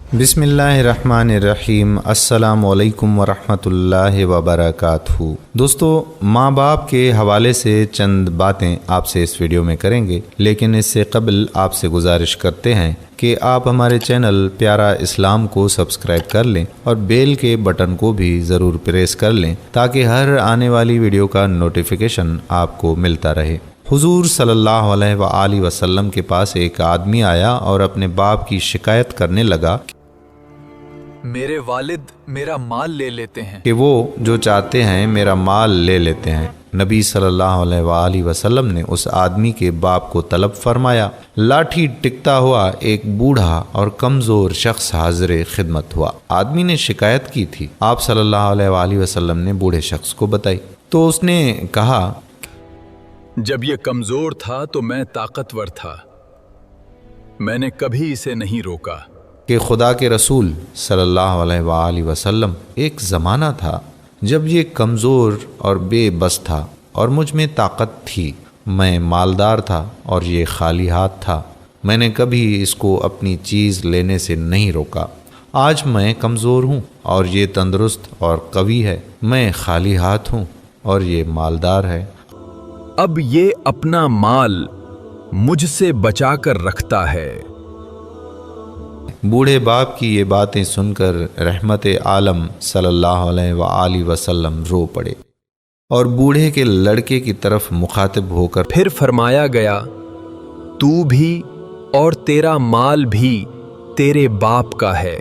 बिस्मिल्लाहिर्रहमानिर्रहीम। अस्सलामु अलैकुम वरहमतुल्लाहि वबरकातुहू। दोस्तों, माँ बाप के हवाले से चंद बातें आपसे इस वीडियो में करेंगे, लेकिन इससे कबल आपसे गुजारिश करते हैं कि आप हमारे चैनल प्यारा इस्लाम को सब्सक्राइब कर लें और बेल के बटन को भी ज़रूर प्रेस कर लें ताकि हर आने वाली वीडियो का नोटिफिकेशन आपको मिलता रहे। हुजूर सल्लल्लाहु अलैहि वसल्लम के पास एक आदमी आया और अपने बाप की शिकायत करने लगा मेरे वालिद मेरा माल ले लेते हैं कि वो जो चाहते हैं मेरा माल ले लेते हैं। नबी सल्लल्लाहु अलैहि वसल्लम ने उस आदमी के बाप को तलब फरमाया। लाठी टिकता हुआ एक बूढ़ा और कमज़ोर शख्स हाजिर खिदमत हुआ। आदमी ने शिकायत की थी, आप सल्लल्लाहु अलैहि वसल्लम ने बूढ़े शख्स को बताई तो उसने कहा, जब ये कमज़ोर था तो मैं ताकतवर था, मैंने कभी इसे नहीं रोका। कि खुदा के रसूल सल्लल्लाहु अलैहि वसल्लम, एक ज़माना था जब ये कमज़ोर और बेबस था और मुझ में ताकत थी। मैं मालदार था और ये खाली हाथ था। मैंने कभी इसको अपनी चीज़ लेने से नहीं रोका। आज मैं कमज़ोर हूँ और ये तंदुरुस्त और कवी है। मैं खाली हाथ हूँ और ये मालदार है। अब ये अपना माल मुझसे बचा कर रखता है। बूढ़े बाप की ये बातें सुनकर रहमत आलम सल्लल्लाहु अलैहि वसल्लम रो पड़े और बूढ़े के लड़के की तरफ मुखातिब होकर फिर फरमाया गया, तू भी और तेरा माल भी तेरे बाप का है।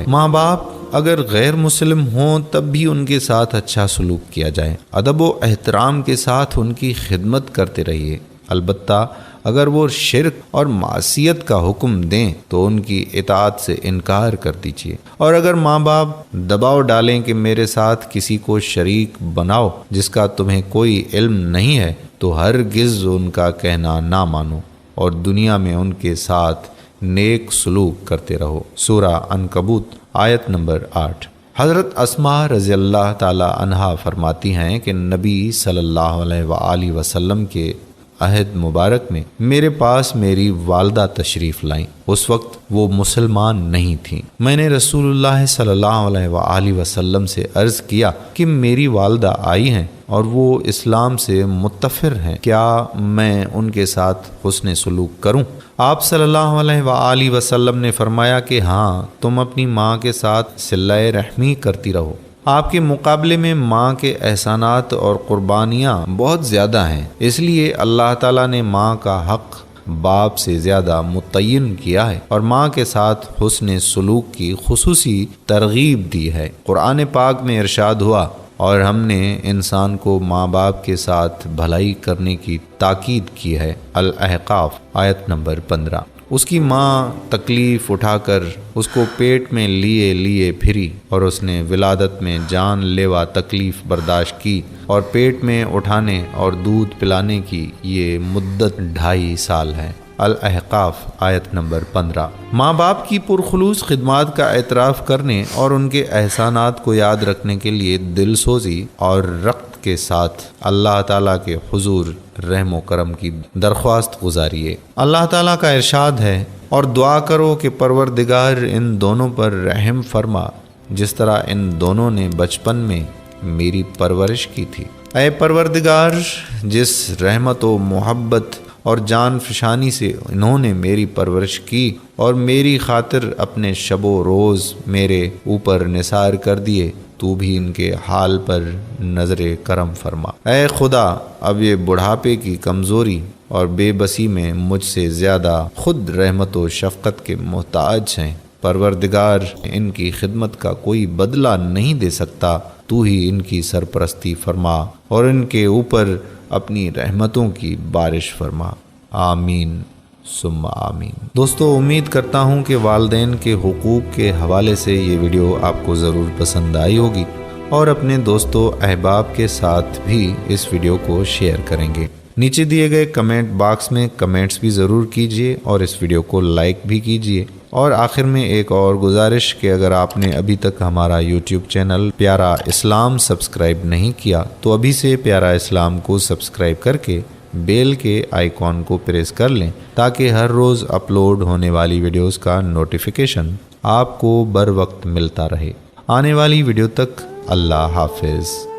माँ बाप अगर गैर मुस्लिम हों तब भी उनके साथ अच्छा सलूक किया जाए। अदब व एहतराम के साथ उनकी खिदमत करते रहिए। अलबत्ता अगर वो शिर्क और मासियत का हुक्म दें तो उनकी इताअत से इनकार कर दीजिए। और अगर माँ बाप दबाव डालें कि मेरे साथ किसी को शरीक बनाओ जिसका तुम्हें कोई इल्म नहीं है, तो हरगिज़ उनका कहना ना मानो और दुनिया में उनके साथ नेक सलूक करते रहो। सूरा अनकबूत आयत नंबर 8। हज़रत अस्मा रज़ियल्लाह ताला अन्हा फरमाती हैं कि नबी सल्लल्लाहु अलैहि वसल्लम के अहद मुबारक में मेरे पास मेरी वालदा तशरीफ़ लाईं। उस वक्त वो मुसलमान नहीं थीं। मैंने रसूलुल्लाह सल्लल्लाहु अलैहि वसल्लम से अर्ज़ किया कि मेरी वालदा आई हैं और वो इस्लाम से मुत्तफ़िर हैं, क्या मैं उनके साथ हुस्न सलूक करूं? आप सल्लल्लाहु अलैहि वसल्लम ने फरमाया कि हाँ, तुम अपनी माँ के साथ सिल्लाए रहमी करती रहो। आपके मुकाबले में माँ के एहसानात और कुर्बानियाँ बहुत ज़्यादा हैं, इसलिए अल्लाह ताला ने माँ का हक़ बाप से ज़्यादा मुतय्यन किया है और माँ के साथ हुस्न सलूक की खुसूसी तरगीब दी है। कुरान पाक में इरशाद हुआ, और हमने इंसान को माँ बाप के साथ भलाई करने की ताकीद की है। अल-अहक़ाफ़ आयत नंबर 15। उसकी माँ तकलीफ़ उठाकर उसको पेट में लिए लिए फिरी और उसने विलादत में जान लेवा तकलीफ़ बर्दाश्त की और पेट में उठाने और दूध पिलाने की ये मुद्दत 2.5 साल है। अल-अहक़ाफ़ आयत नंबर 15। माँ बाप की पुरखुलूस खिदमत का एतराफ़ करने और उनके एहसानात को याद रखने के लिए दिलसोज़ी और रक़्त के साथ अल्लाह ताला के हुजूर रहम व करम की दरख्वास्त गुजारिए। अल्लाह ताला का इरशाद है, और दुआ करो कि परवरदिगार इन दोनों पर रहम फरमा जिस तरह इन दोनों ने बचपन में मेरी परवरिश की थी। ऐ परवरदिगार, जिस रहमत व मोहब्बत और जान फिशानी से इन्होंने मेरी परवरिश की और मेरी खातिर अपने शबो रोज़ मेरे ऊपर निसार कर दिए, तू भी इनके हाल पर नज़र करम फरमा। ऐ खुदा, अब ये बुढ़ापे की कमज़ोरी और बेबसी में मुझसे ज़्यादा खुद रहमत व शफ़क़त के मोहताज हैं। परवरदिगार, इनकी खिदमत का कोई बदला नहीं दे सकता, तू ही इनकी सरपरस्ती फरमा और इनके ऊपर अपनी रहमतों की बारिश फरमा। आमीन सुम्मा आमीन। दोस्तों, उम्मीद करता हूँ कि वालिदैन के हुकूक के हवाले से ये वीडियो आपको ज़रूर पसंद आई होगी और अपने दोस्तों अहबाब के साथ भी इस वीडियो को शेयर करेंगे। नीचे दिए गए कमेंट बॉक्स में कमेंट्स भी ज़रूर कीजिए और इस वीडियो को लाइक भी कीजिए। और आखिर में एक और गुजारिश कि अगर आपने अभी तक हमारा YouTube चैनल प्यारा इस्लाम सब्सक्राइब नहीं किया तो अभी से प्यारा इस्लाम को सब्सक्राइब करके बेल के आइकॉन को प्रेस कर लें ताकि हर रोज़ अपलोड होने वाली वीडियोस का नोटिफिकेशन آپ کو بر وقت ملتا رہے۔ آنے والی ویڈیو تک اللہ حافظ۔